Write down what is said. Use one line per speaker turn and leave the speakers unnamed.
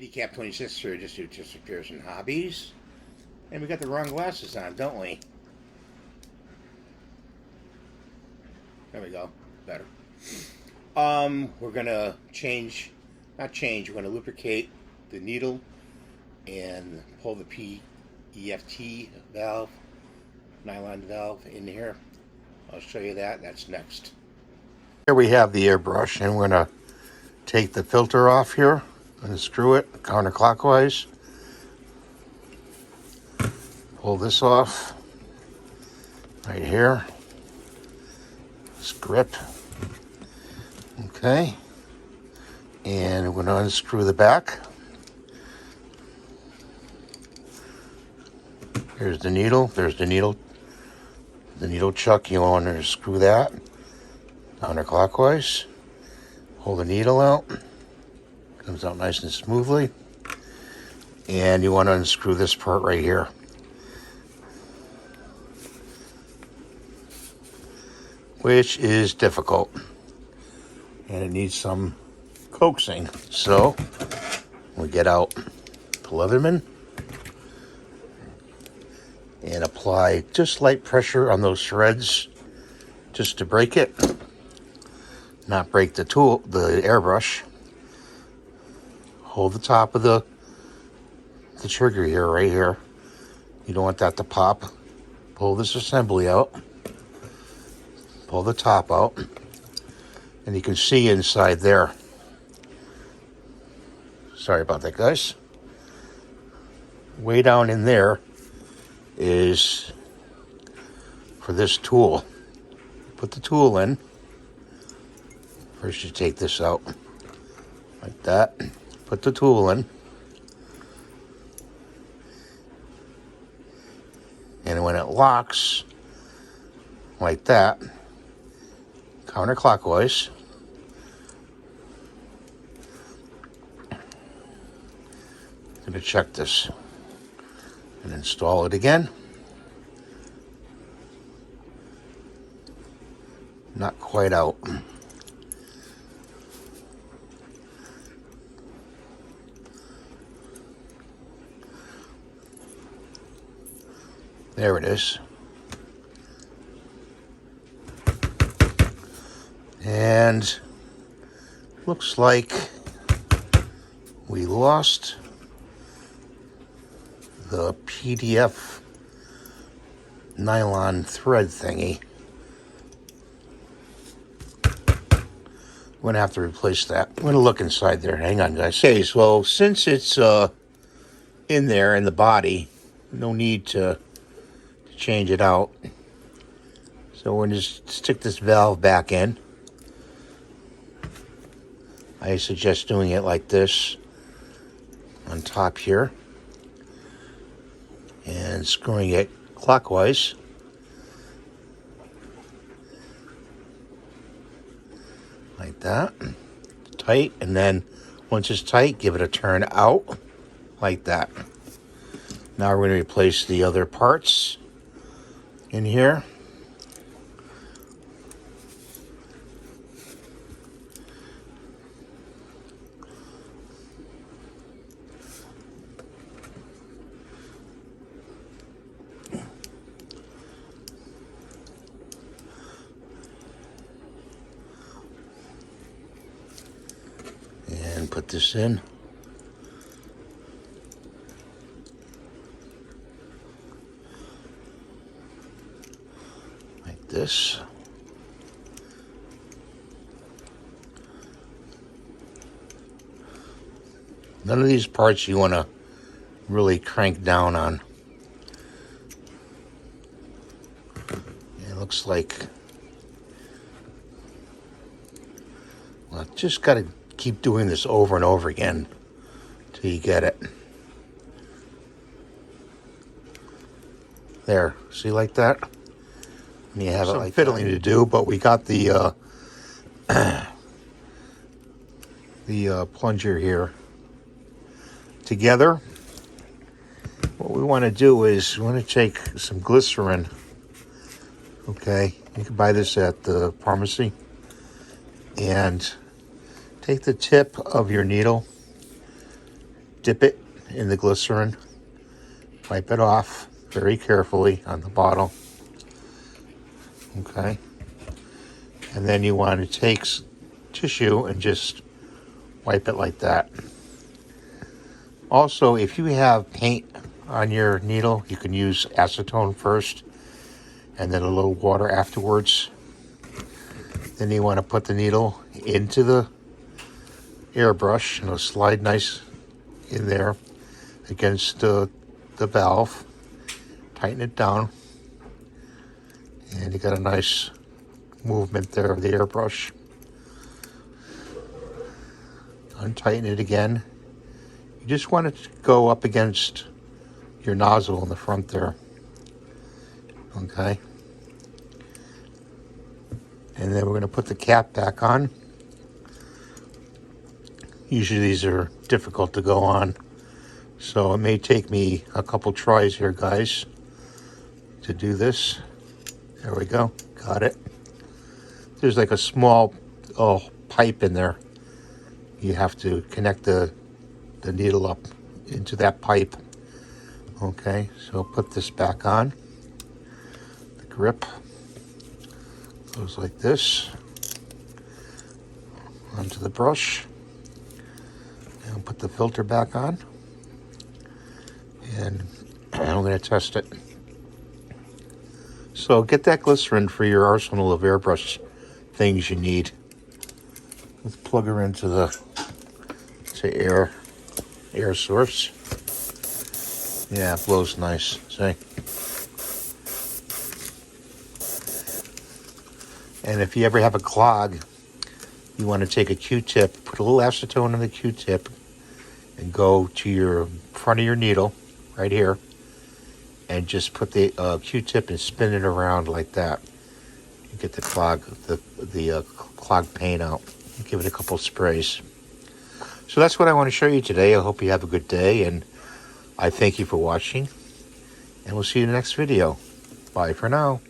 Cap 26 here, just repairs and hobbies. And we got the wrong glasses on, don't we? There we go. Better. We're gonna we're gonna lubricate the needle and pull the PEFT valve, nylon valve in here. I'll show you that. That's next. Here we have the airbrush, and we're gonna take the filter off here and screw it counterclockwise. Pull this off right here. This grip. Okay. And we're going to unscrew the back. Here's the needle. There's the needle. The needle chuck. You want to screw that counterclockwise. Pull the needle out. Comes out nice and smoothly. And you want to unscrew this part right here. Which is difficult. And it needs some coaxing. So we get out the Leatherman and apply just light pressure on those threads just to break it. Not break the airbrush. Hold the top of the trigger here, right here. You don't want that to pop. Pull this assembly out. Pull the top out. And you can see inside there. Sorry about that, guys. Way down in there is for this tool. Put the tool in. First you take this out. Like that. Put the tool in. And when it locks, like that, counterclockwise, I'm going to check this and install it again. Not quite out. There it is. And looks like we lost the PDF nylon thread thingy. I'm gonna have to replace that. I'm gonna look inside there. Hang on, guys. Okay, so since it's in there in the body, no need to change it out. So we're gonna just stick this valve back in. I suggest doing it like this on top here and screwing it clockwise. Like that. Tight, and then once it's tight, give it a turn out like that. Now we're going to replace the other parts in here. And put this in. Like this. None of these parts you want to really crank down on. It looks like, well, just got to keep doing this over and over again till you get it. There, see, like that? And you have some like fiddling to do, but we got the plunger here together. What we want to do is we want to take some glycerin. Okay, you can buy this at the pharmacy, and take the tip of your needle dip it in the glycerin, wipe it off very carefully on the bottle. Okay. And then you want to take tissue and just wipe it like that. Also, if you have paint on your needle, you can use acetone first and then a little water afterwards. Then you want to put the needle into the airbrush and it'll slide nice in there against the valve. Tighten it down. And you got a nice movement there of the airbrush. Untighten it again. You just want it to go up against your nozzle in the front there. Okay. And then we're going to put the cap back on. Usually these are difficult to go on, so it may take me a couple tries here, guys, to do this. There we go. Got it. There's like a small pipe in there. You have to connect the needle up into that pipe. Okay, so put this back on. The grip goes like this onto the brush. And put the filter back on. And I'm going to test it. So get that glycerin for your arsenal of airbrush things you need. Let's plug her into the air source. Yeah, it blows nice. See? And if you ever have a clog, you want to take a Q-tip, put a little acetone on the Q-tip, and go to your front of your needle, right here, and just put the Q-tip and spin it around like that. You get the clog paint out. Give it a couple sprays. So that's what I want to show you today. I hope you have a good day, and I thank you for watching, and we'll see you in the next video. Bye for now.